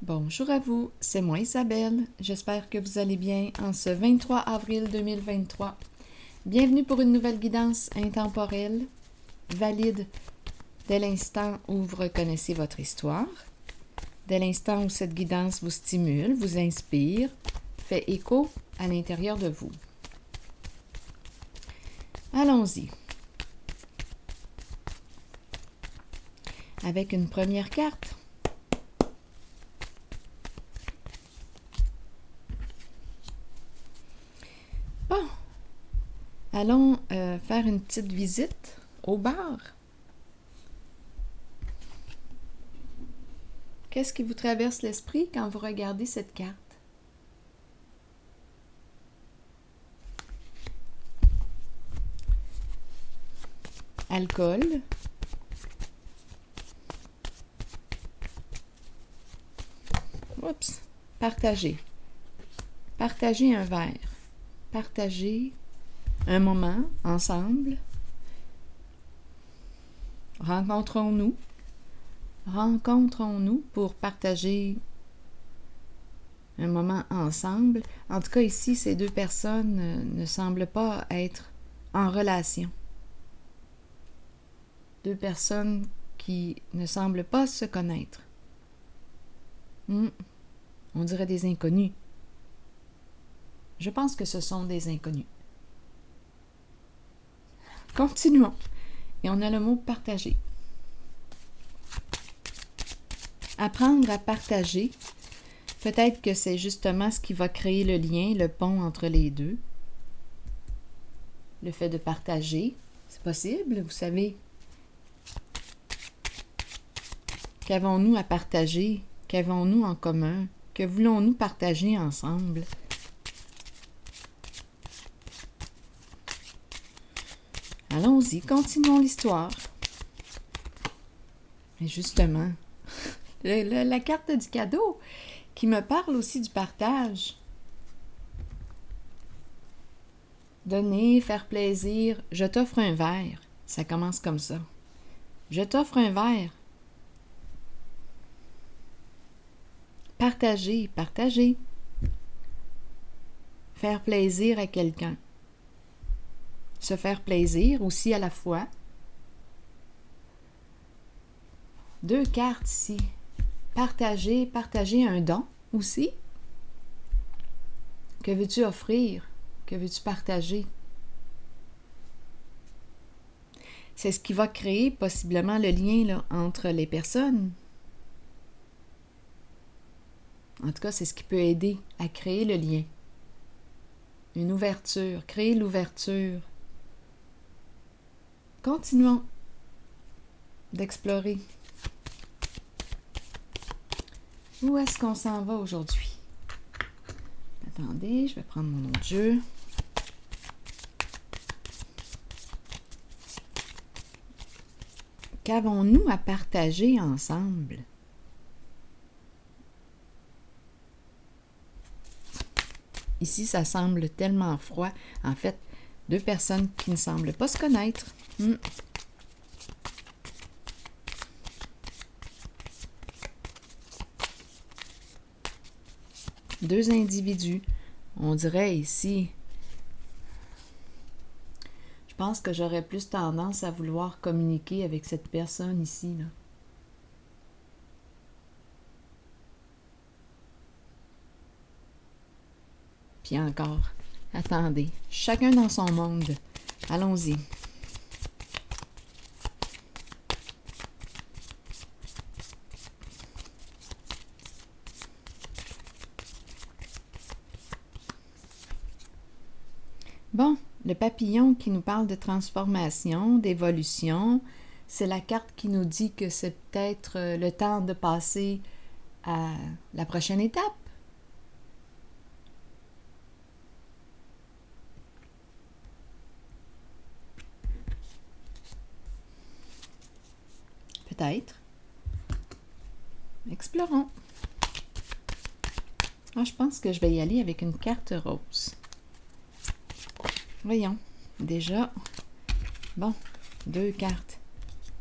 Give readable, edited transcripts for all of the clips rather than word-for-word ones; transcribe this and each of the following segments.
Bonjour à vous, c'est moi Isabelle. J'espère que vous allez bien en ce 23 avril 2023. Bienvenue pour une nouvelle guidance intemporelle, valide dès l'instant où vous reconnaissez votre histoire, dès l'instant où cette guidance vous stimule, vous inspire, fait écho à l'intérieur de vous. Allons-y. Avec une première carte. Bon, allons faire une petite visite au bar. Qu'est-ce qui vous traverse l'esprit quand vous regardez cette carte? Alcool. Oups. Partager. Partager un verre. Partager un moment ensemble. Rencontrons-nous pour partager un moment ensemble. En tout cas, ici, ces deux personnes ne semblent pas être en relation. Deux personnes qui ne semblent pas se connaître. On dirait des inconnus. Je pense que ce sont des inconnus. Continuons. Et on a le mot « partager ». Apprendre à partager, peut-être que c'est justement ce qui va créer le lien, le pont entre les deux. Le fait de partager, c'est possible, vous savez. Qu'avons-nous à partager? Qu'avons-nous en commun? Que voulons-nous partager ensemble? Allons-y, continuons l'histoire. Et justement, la carte du cadeau qui me parle aussi du partage. Donner, faire plaisir, je t'offre un verre. Ça commence comme ça. Je t'offre un verre. Partager, partager. Faire plaisir à quelqu'un. Se faire plaisir aussi à la fois. Deux cartes ici. Partager, partager un don aussi. Que veux-tu offrir? Que veux-tu partager? C'est ce qui va créer possiblement le lien là, entre les personnes. En tout cas, c'est ce qui peut aider à créer le lien. Une ouverture, créer l'ouverture. Continuons d'explorer. Où est-ce qu'on s'en va aujourd'hui? Attendez, je vais prendre mon autre jeu. Qu'avons-nous à partager ensemble? Ici, ça semble tellement froid. En fait, deux personnes qui ne semblent pas se connaître. Deux individus. On dirait ici... Je pense que j'aurais plus tendance à vouloir communiquer avec cette personne ici, là. Puis encore, attendez, chacun dans son monde. Allons-y. Bon, le papillon qui nous parle de transformation, d'évolution, c'est la carte qui nous dit que c'est peut-être le temps de passer à la prochaine étape. Peut-être. Explorons. Je pense que je vais y aller avec une carte rose. Voyons. Déjà. Bon, deux cartes.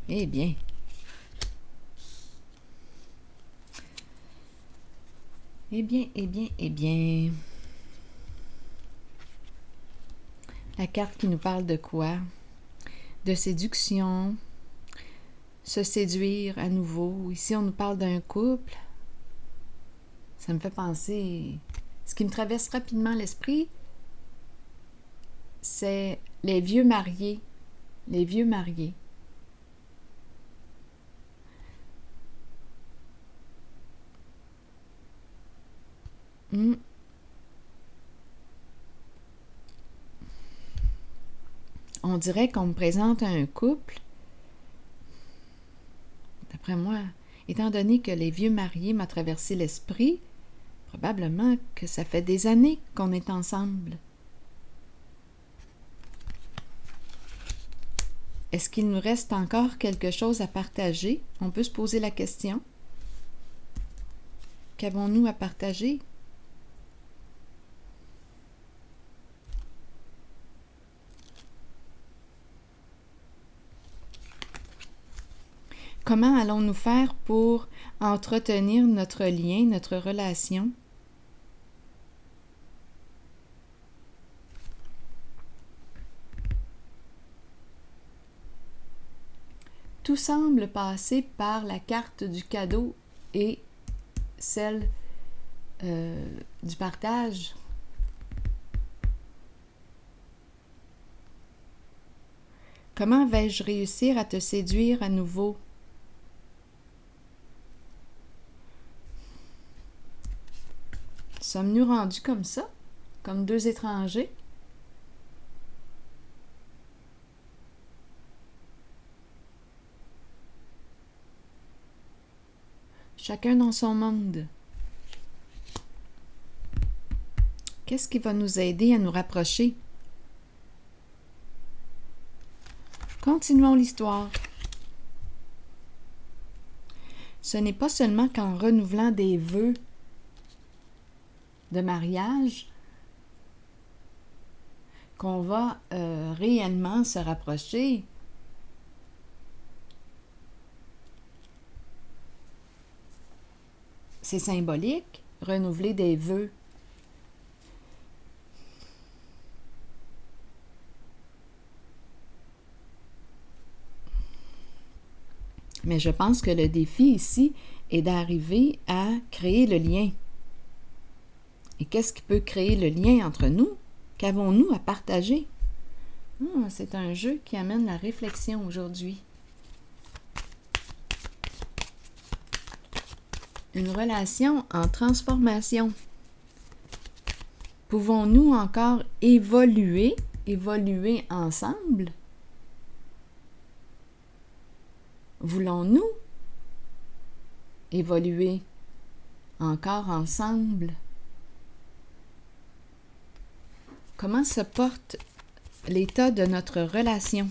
Eh bien. Eh bien, eh bien, eh bien. La carte qui nous parle de quoi? De séduction, se séduire à nouveau. Ici, on nous parle d'un couple. Ça me fait penser... Ce qui me traverse rapidement l'esprit, c'est les vieux mariés. Les vieux mariés. On dirait qu'on me présente un couple. D'après moi, étant donné que les vieux mariés m'ont traversé l'esprit, probablement que ça fait des années qu'on est ensemble. Est-ce qu'il nous reste encore quelque chose à partager? On peut se poser la question. Qu'avons-nous à partager? Comment allons-nous faire pour entretenir notre lien, notre relation? Tout semble passer par la carte du cadeau et celle du partage. Comment vais-je réussir à te séduire à nouveau? Sommes-nous rendus comme ça? Comme deux étrangers? Chacun dans son monde. Qu'est-ce qui va nous aider à nous rapprocher? Continuons l'histoire. Ce n'est pas seulement qu'en renouvelant des vœux de mariage qu'on va réellement se rapprocher. C'est symbolique, renouveler des vœux. Mais je pense que le défi ici est d'arriver à créer le lien. Et qu'est-ce qui peut créer le lien entre nous? Qu'avons-nous à partager? C'est un jeu qui amène la réflexion aujourd'hui. Une relation en transformation. Pouvons-nous encore évoluer ensemble? Voulons-nous évoluer encore ensemble? Comment se porte l'état de notre relation?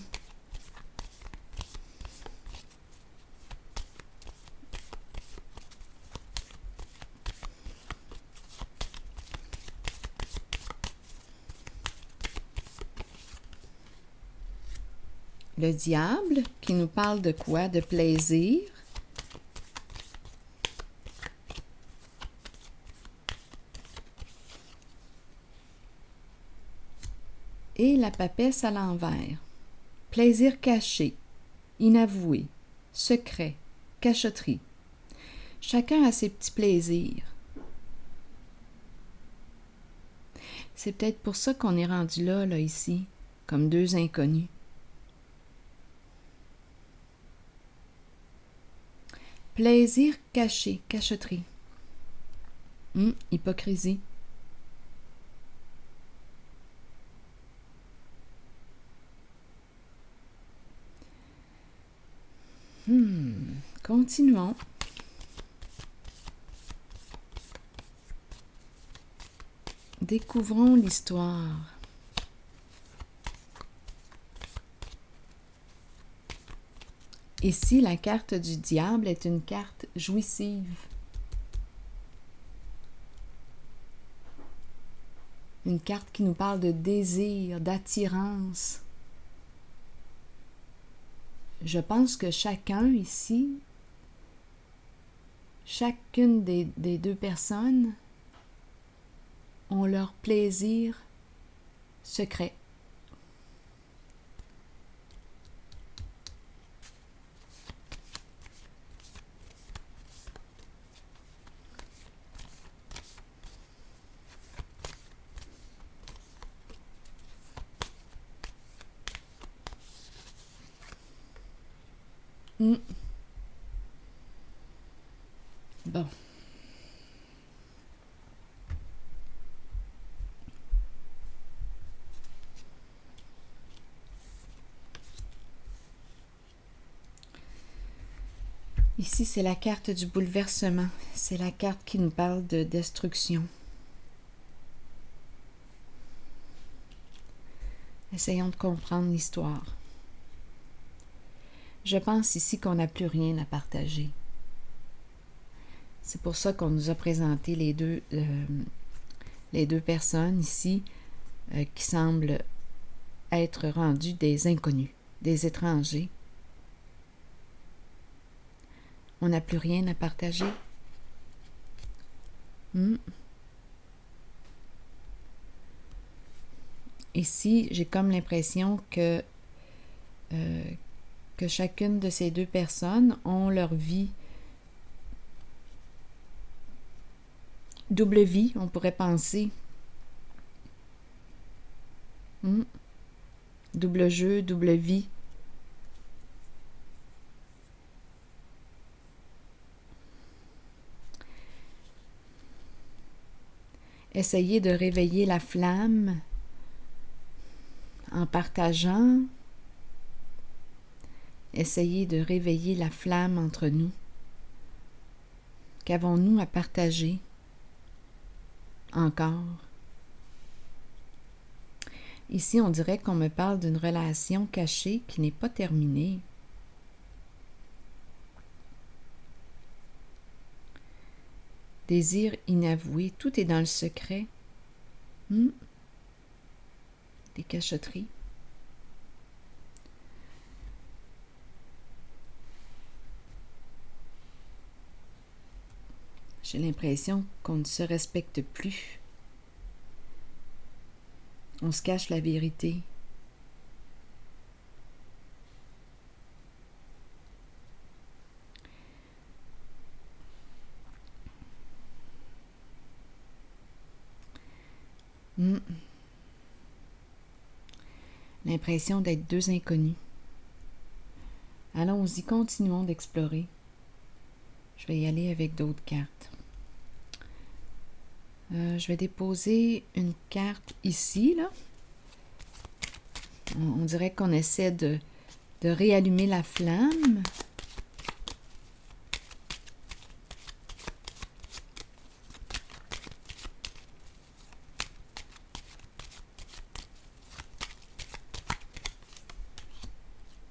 Le diable qui nous parle de quoi? De plaisir. Et la papesse à l'envers. Plaisir caché, inavoué, secret, cachotterie. Chacun a ses petits plaisirs. C'est peut-être pour ça qu'on est rendu là, ici, comme deux inconnus. Plaisir caché, cachotterie. Hypocrisie. Continuons. Découvrons l'histoire. Ici, la carte du diable est une carte jouissive. Une carte qui nous parle de désir, d'attirance. Je pense que chacun ici, chacune des deux personnes ont leur plaisir secret. Bon. Ici, c'est la carte du bouleversement. C'est la carte qui nous parle de destruction. Essayons de comprendre l'histoire. Je pense ici qu'on n'a plus rien à partager. C'est pour ça qu'on nous a présenté les deux personnes ici qui semblent être rendues des inconnus, des étrangers. On n'a plus rien à partager. Ici, j'ai comme l'impression que chacune de ces deux personnes ont leur vie, double vie, on pourrait penser. Double jeu, double vie. Essayer de réveiller la flamme en partageant. Essayer de réveiller la flamme entre nous. Qu'avons-nous à partager encore? Ici, on dirait qu'on me parle d'une relation cachée qui n'est pas terminée. Désir inavoué, tout est dans le secret. Des cachotteries. J'ai l'impression qu'on ne se respecte plus. On se cache la vérité. L'impression d'être deux inconnus. Allons-y, continuons d'explorer. Je vais y aller avec d'autres cartes. Je vais déposer une carte ici, là. On dirait qu'on essaie de réallumer la flamme.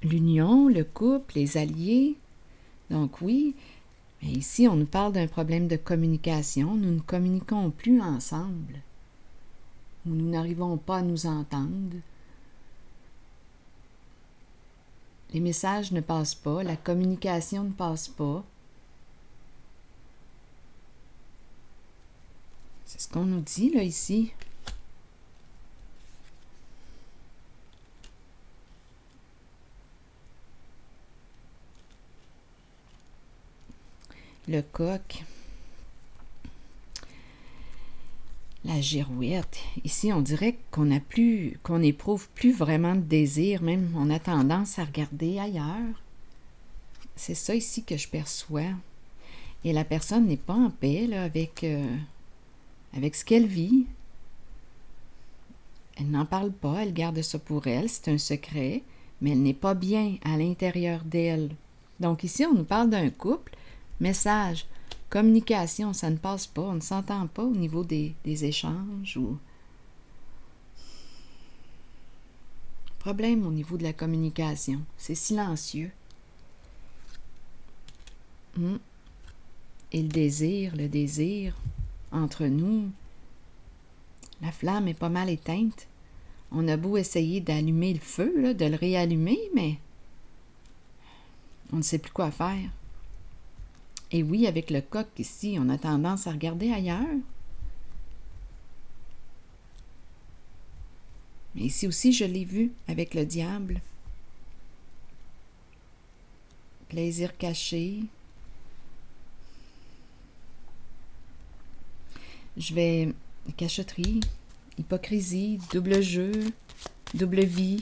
L'union, le couple, les alliés. Donc oui, mais ici, on nous parle d'un problème de communication. Nous ne communiquons plus ensemble. Nous n'arrivons pas à nous entendre. Les messages ne passent pas, la communication ne passe pas. C'est ce qu'on nous dit, là, ici. Le coq. La girouette. Ici, on dirait qu'on n'éprouve plus vraiment de désir, même on a tendance à regarder ailleurs. C'est ça ici que je perçois. Et la personne n'est pas en paix là, avec ce qu'elle vit. Elle n'en parle pas, elle garde ça pour elle, c'est un secret, mais elle n'est pas bien à l'intérieur d'elle. Donc ici, on nous parle d'un couple. Message, communication, ça ne passe pas, on ne s'entend pas au niveau des échanges ou problème au niveau de la communication. C'est silencieux. Et le désir entre nous, la flamme est pas mal éteinte. On a beau essayer d'allumer le feu, là, de le réallumer, mais on ne sait plus quoi faire. Et oui, avec le coq ici, on a tendance à regarder ailleurs. Mais ici aussi, je l'ai vu avec le diable. Plaisir caché. Je vais... Cachotterie, hypocrisie, double jeu, double vie.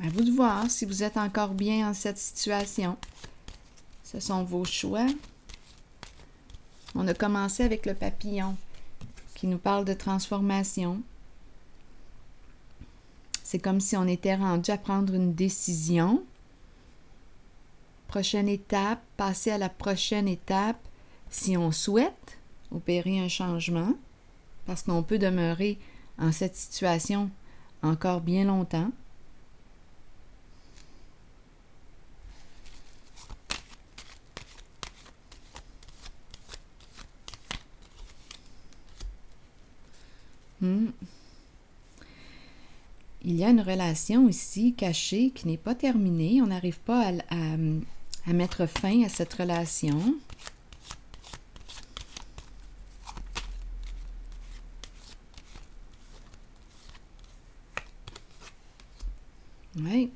À vous de voir si vous êtes encore bien en cette situation. Ce sont vos choix. On a commencé avec le papillon qui nous parle de transformation. C'est comme si on était rendu à prendre une décision. Prochaine étape, passer à la prochaine étape si on souhaite opérer un changement, parce qu'on peut demeurer en cette situation encore bien longtemps. Il y a une relation ici cachée qui n'est pas terminée. On n'arrive pas à mettre fin à cette relation. Oui.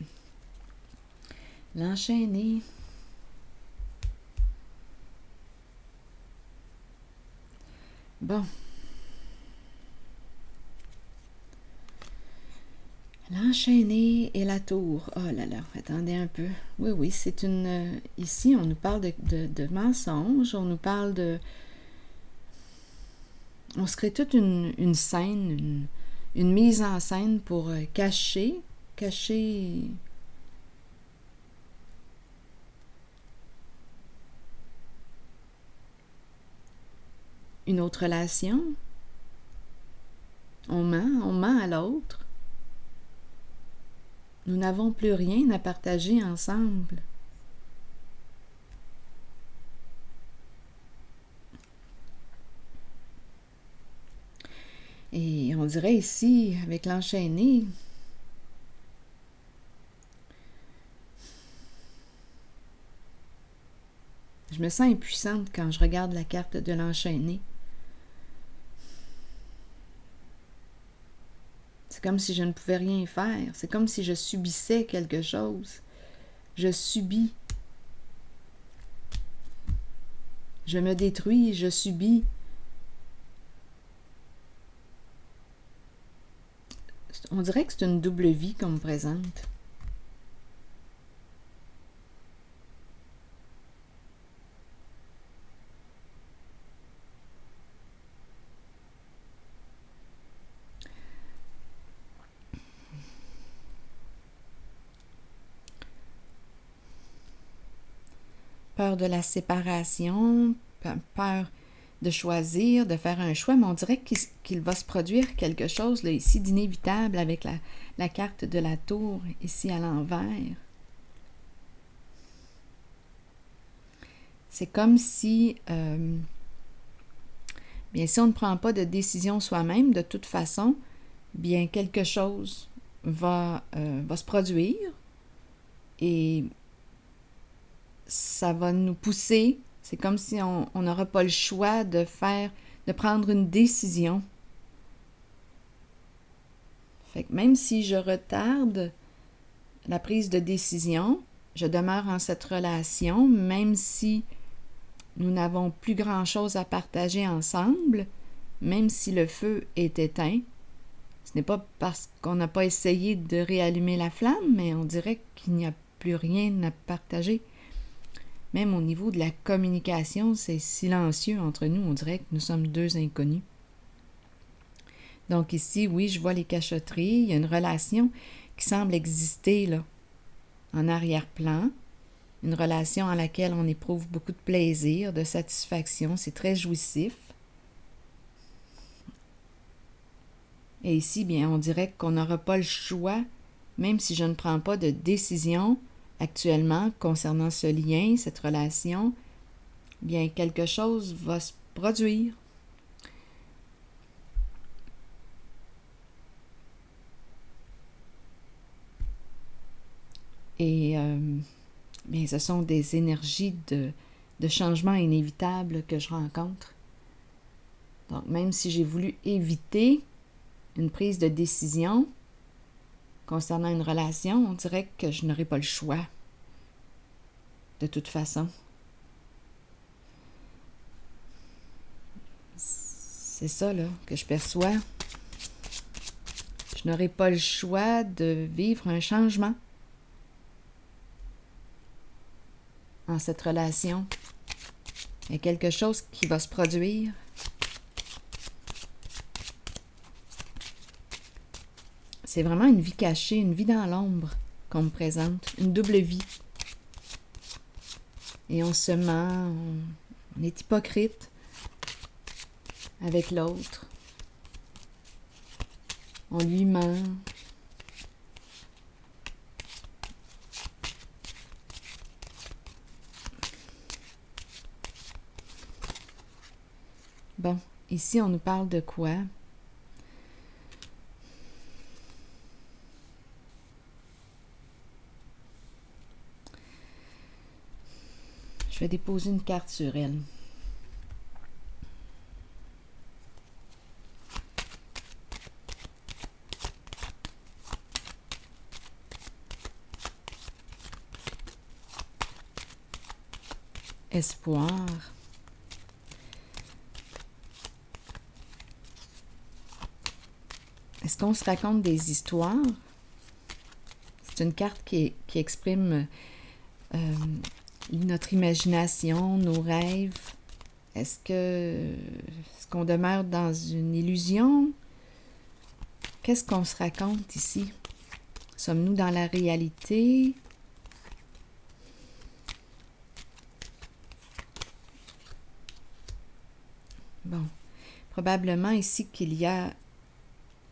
L'enchaîner. Bon. L'enchaîner et la tour. Oh là là, attendez un peu. Oui, oui, c'est une... ici, on nous parle de mensonges, on nous parle de... On se crée toute une scène, une mise en scène pour cacher une autre relation. On ment à l'autre. Nous n'avons plus rien à partager ensemble. Et on dirait ici, avec l'enchaîné, je me sens impuissante quand je regarde la carte de l'enchaîné. C'est comme si je ne pouvais rien faire. C'est comme si je subissais quelque chose. Je subis. Je me détruis, je subis. On dirait que c'est une double vie qu'on me présente. Peur de la séparation, peur de choisir, de faire un choix, mais on dirait qu'il va se produire quelque chose là, ici d'inévitable avec la carte de la tour ici à l'envers. C'est comme si, bien, si on ne prend pas de décision soi-même, de toute façon, bien, quelque chose va se produire et ça va nous pousser. C'est comme si on n'aura pas le choix de prendre une décision. Fait que même si je retarde la prise de décision, je demeure en cette relation, même si nous n'avons plus grand-chose à partager ensemble, même si le feu est éteint. Ce n'est pas parce qu'on n'a pas essayé de réallumer la flamme, mais on dirait qu'il n'y a plus rien à partager. Même au niveau de la communication, c'est silencieux entre nous. On dirait que nous sommes deux inconnus. Donc ici, oui, je vois les cachotteries. Il y a une relation qui semble exister là, en arrière-plan. Une relation à laquelle on éprouve beaucoup de plaisir, de satisfaction. C'est très jouissif. Et ici, bien, on dirait qu'on n'aura pas le choix, même si je ne prends pas de décision actuellement concernant ce lien, cette relation, bien, quelque chose va se produire. Et bien, ce sont des énergies de changements inévitables que je rencontre. Donc, même si j'ai voulu éviter une prise de décision concernant une relation, on dirait que je n'aurai pas le choix. De toute façon. C'est ça, là, que je perçois. Je n'aurai pas le choix de vivre un changement en cette relation. Il y a quelque chose qui va se produire. C'est vraiment une vie cachée, une vie dans l'ombre qu'on me présente, une double vie. Et on se ment, on est hypocrite avec l'autre. On lui ment. Bon, ici on nous parle de quoi? Je vais déposer une carte sur elle. Espoir. Est-ce qu'on se raconte des histoires? C'est une carte qui exprime notre imagination, nos rêves. Est-ce qu'on demeure dans une illusion? Qu'est-ce qu'on se raconte ici? Sommes-nous dans la réalité? Bon, probablement ici qu'il y a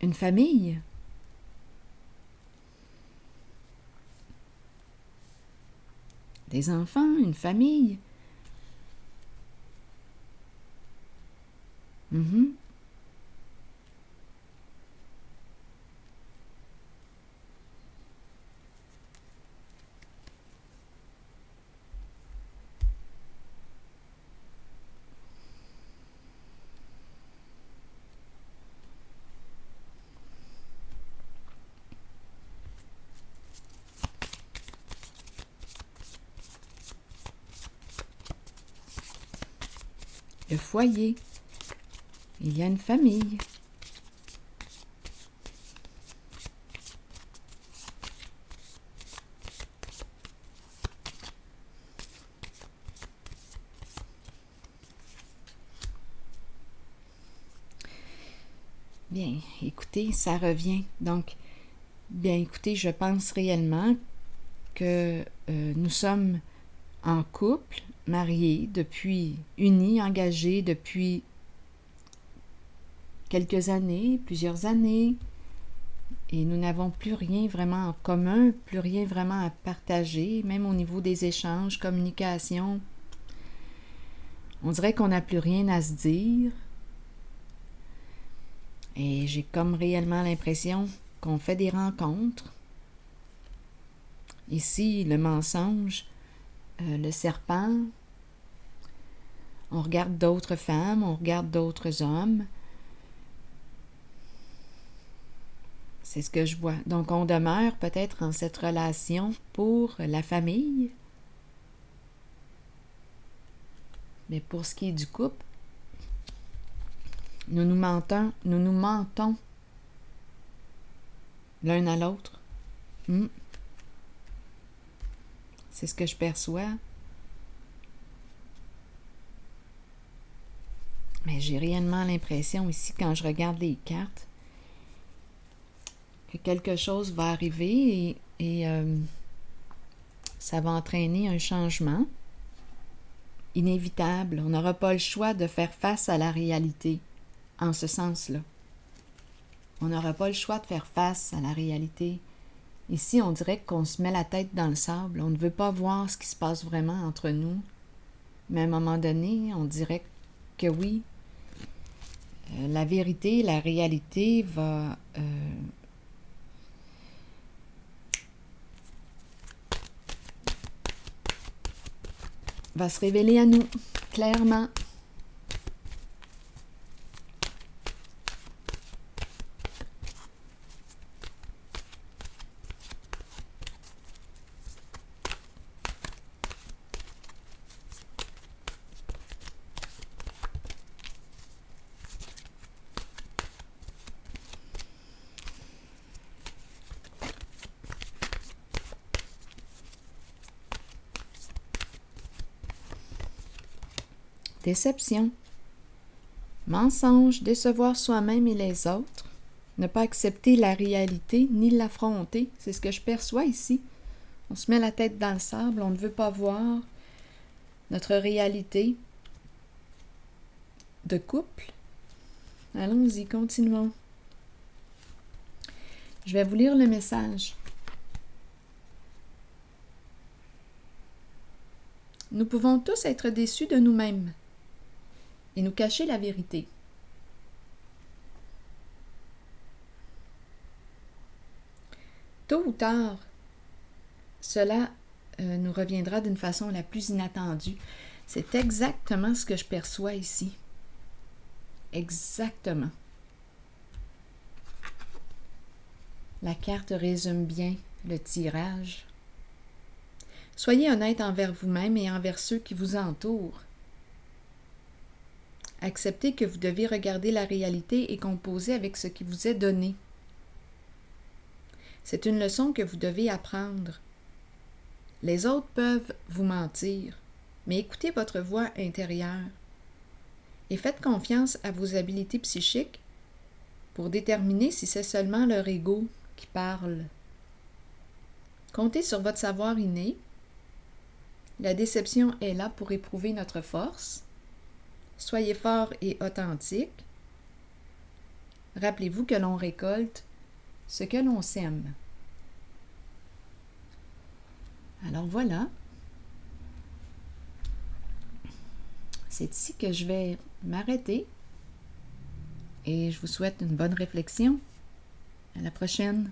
une famille. Des enfants, une famille. Le foyer. Il y a une famille. Bien, écoutez, ça revient. Donc, bien, écoutez, je pense réellement que nous sommes en couple, mariés, unis, engagés depuis quelques années, plusieurs années, et nous n'avons plus rien vraiment en commun, plus rien vraiment à partager, même au niveau des échanges, communication. On dirait qu'on n'a plus rien à se dire. Et j'ai comme réellement l'impression qu'on fait des rencontres. Ici, le mensonge, le serpent. On regarde d'autres femmes, on regarde d'autres hommes. C'est ce que je vois. Donc, on demeure peut-être en cette relation pour la famille. Mais pour ce qui est du couple, nous nous mentons l'un à l'autre. C'est ce que je perçois. Mais j'ai réellement l'impression ici, quand je regarde les cartes, que quelque chose va arriver et ça va entraîner un changement inévitable. On n'aura pas le choix de faire face à la réalité en ce sens-là. On n'aura pas le choix de faire face à la réalité. Ici, on dirait qu'on se met la tête dans le sable. On ne veut pas voir ce qui se passe vraiment entre nous. Mais à un moment donné, on dirait que oui, la vérité, la réalité va va se révéler à nous, clairement. Déception. Mensonge, décevoir soi-même et les autres. Ne pas accepter la réalité ni l'affronter. C'est ce que je perçois ici. On se met la tête dans le sable, on ne veut pas voir notre réalité de couple. Allons-y, continuons. Je vais vous lire le message. Nous pouvons tous être déçus de nous-mêmes et nous cacher la vérité. Tôt ou tard, cela nous reviendra d'une façon la plus inattendue. C'est exactement ce que je perçois ici. Exactement. La carte résume bien le tirage. Soyez honnête envers vous-même et envers ceux qui vous entourent. Acceptez que vous devez regarder la réalité et composer avec ce qui vous est donné. C'est une leçon que vous devez apprendre. Les autres peuvent vous mentir, mais écoutez votre voix intérieure et faites confiance à vos habiletés psychiques pour déterminer si c'est seulement leur ego qui parle. Comptez sur votre savoir inné. La déception est là pour éprouver notre force. Soyez fort et authentique. Rappelez-vous que l'on récolte ce que l'on sème. Alors voilà. C'est ici que je vais m'arrêter et je vous souhaite une bonne réflexion. À la prochaine.